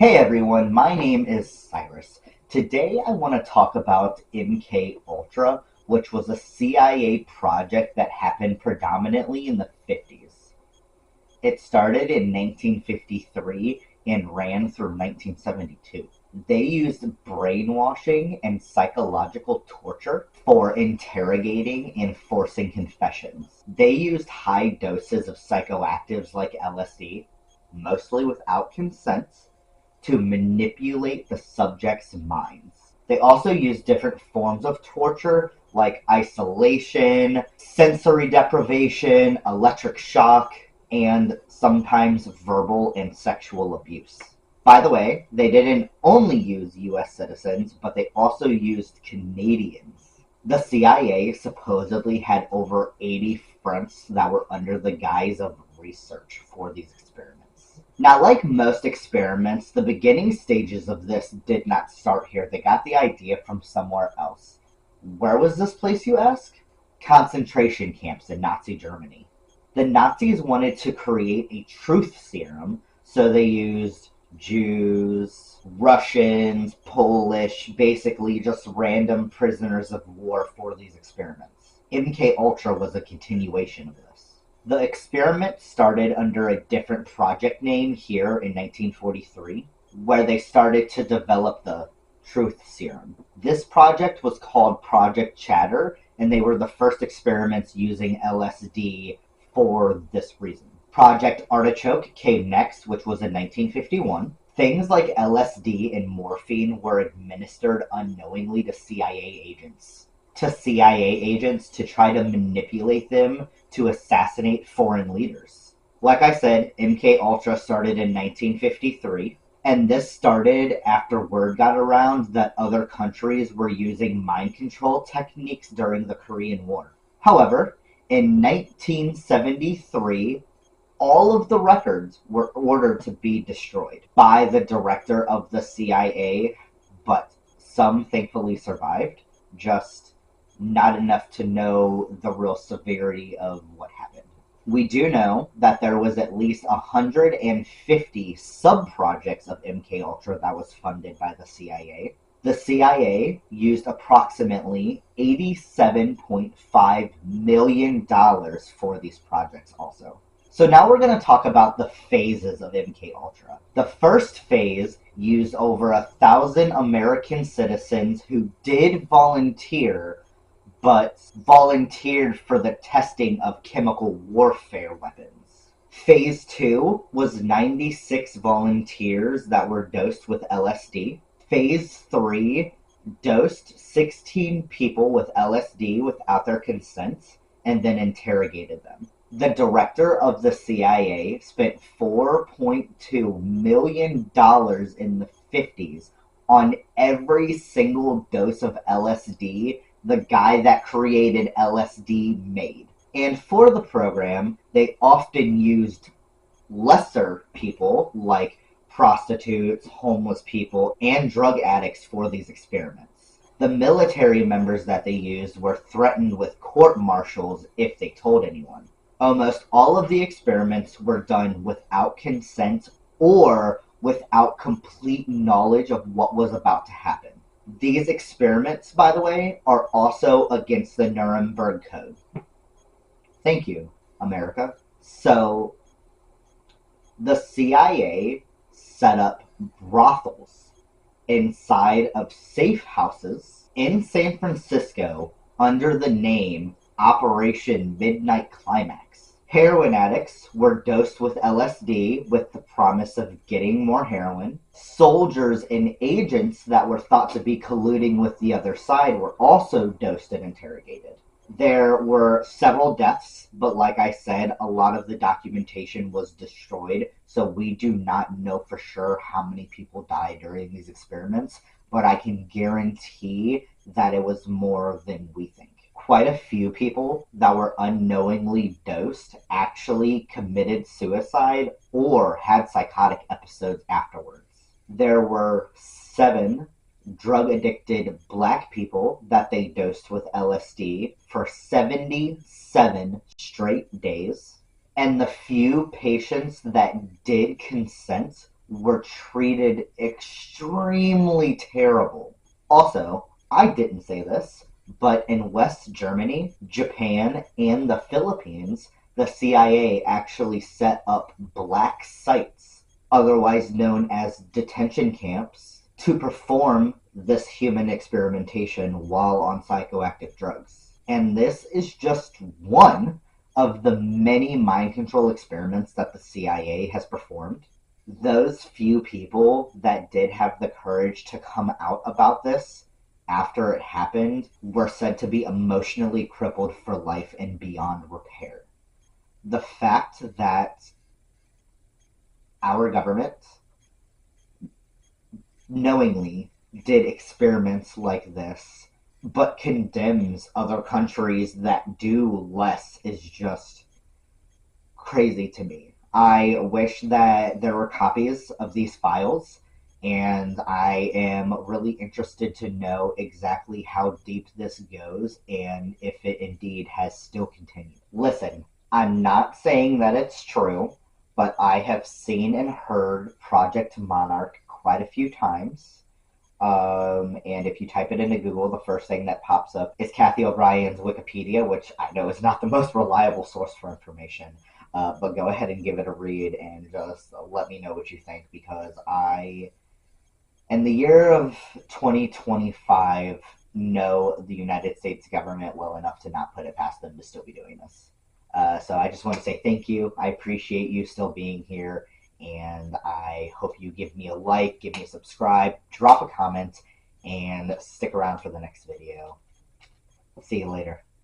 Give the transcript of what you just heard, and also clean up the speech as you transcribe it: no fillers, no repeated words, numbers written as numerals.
Hey everyone, my name is Cyrus. Today I want to talk about MKUltra, which was a CIA project that happened predominantly in the 50s. It started in 1953 and ran through 1972. They used brainwashing and psychological torture for interrogating and forcing confessions. They used high doses of psychoactives like LSD, mostly without consent, to manipulate the subject's minds. They also use different forms of torture like isolation, sensory deprivation, electric shock, and sometimes verbal and sexual abuse. By the way, they didn't only use US citizens, but they also used Canadians. The CIA supposedly had over 80 fronts that were under the guise of research for these experiments. Now, like most experiments, the beginning stages of this did not start here. They got the idea from somewhere else. Where was this place, you ask? Concentration camps in Nazi Germany. The Nazis wanted to create a truth serum, so they used Jews, Russians, Polish, basically just random prisoners of war for these experiments. MKUltra was a continuation of this. The experiment started under a different project name here in 1943, where they started to develop the truth serum. This project was called Project Chatter, and they were the first experiments using LSD for this reason. Project Artichoke came next, which was in 1951. Things like LSD and morphine were administered unknowingly to CIA agents. To try to manipulate them to assassinate foreign leaders. Like I said, MKUltra started in 1953, and this started after word got around that other countries were using mind control techniques during the Korean War. However, in 1973, all of the records were ordered to be destroyed by the director of the CIA, but some thankfully survived, just not enough to know the real severity of what happened. We do know that there was at least 150 sub-projects of MKUltra that was funded by the CIA. The CIA used approximately $87.5 million for these projects also. So now we're going to talk about the phases of MKUltra. The first phase used over 1,000 American citizens who did volunteer, but volunteered for the testing of chemical warfare weapons. Phase 2 was 96 volunteers that were dosed with LSD. Phase 3 dosed 16 people with LSD without their consent and then interrogated them. The director of the CIA spent $4.2 million in the 50s on every single dose of LSD the guy that created LSD made. And for the program, they often used lesser people like prostitutes, homeless people, and drug addicts for these experiments. The military members that they used were threatened with court-martials if they told anyone. Almost all of the experiments were done without consent or without complete knowledge of what was about to happen. These experiments, by the way, are also against the Nuremberg Code. Thank you, America. So, the CIA set up brothels inside of safe houses in San Francisco under the name Operation Midnight Climax. Heroin addicts were dosed with LSD with the promise of getting more heroin. Soldiers and agents that were thought to be colluding with the other side were also dosed and interrogated. There were several deaths, but like I said, a lot of the documentation was destroyed, so we do not know for sure how many people died during these experiments, but I can guarantee that it was more than we think. Quite a few people that were unknowingly dosed actually committed suicide or had psychotic episodes afterwards. There were 7 drug-addicted black people that they dosed with LSD for 77 straight days. And the few patients that did consent were treated extremely terrible. Also, I didn't say this, but in West Germany, Japan, and the Philippines, the CIA actually set up black sites, otherwise known as detention camps, to perform this human experimentation while on psychoactive drugs. And this is just one of the many mind control experiments that the CIA has performed. Those few people that did have the courage to come out about this after it happened were said to be emotionally crippled for life and beyond repair. The fact that our government knowingly did experiments like this but condemns other countries that do less is just crazy to me. I wish that there were copies of these files, and I am really interested to know exactly how deep this goes and if it indeed has still continued. Listen, I'm not saying that it's true, but I have seen and heard Project Monarch quite a few times. And if you type it into Google, the first thing that pops up is Kathy O'Brien's Wikipedia, which I know is not the most reliable source for information. But go ahead and give it a read and just let me know what you think, because in the year of 2025, know the United States government well enough to not put it past them to still be doing this. So I just want to say thank you. I appreciate you still being here, and I hope you give me a like, give me a subscribe, drop a comment, and stick around for the next video. See you later.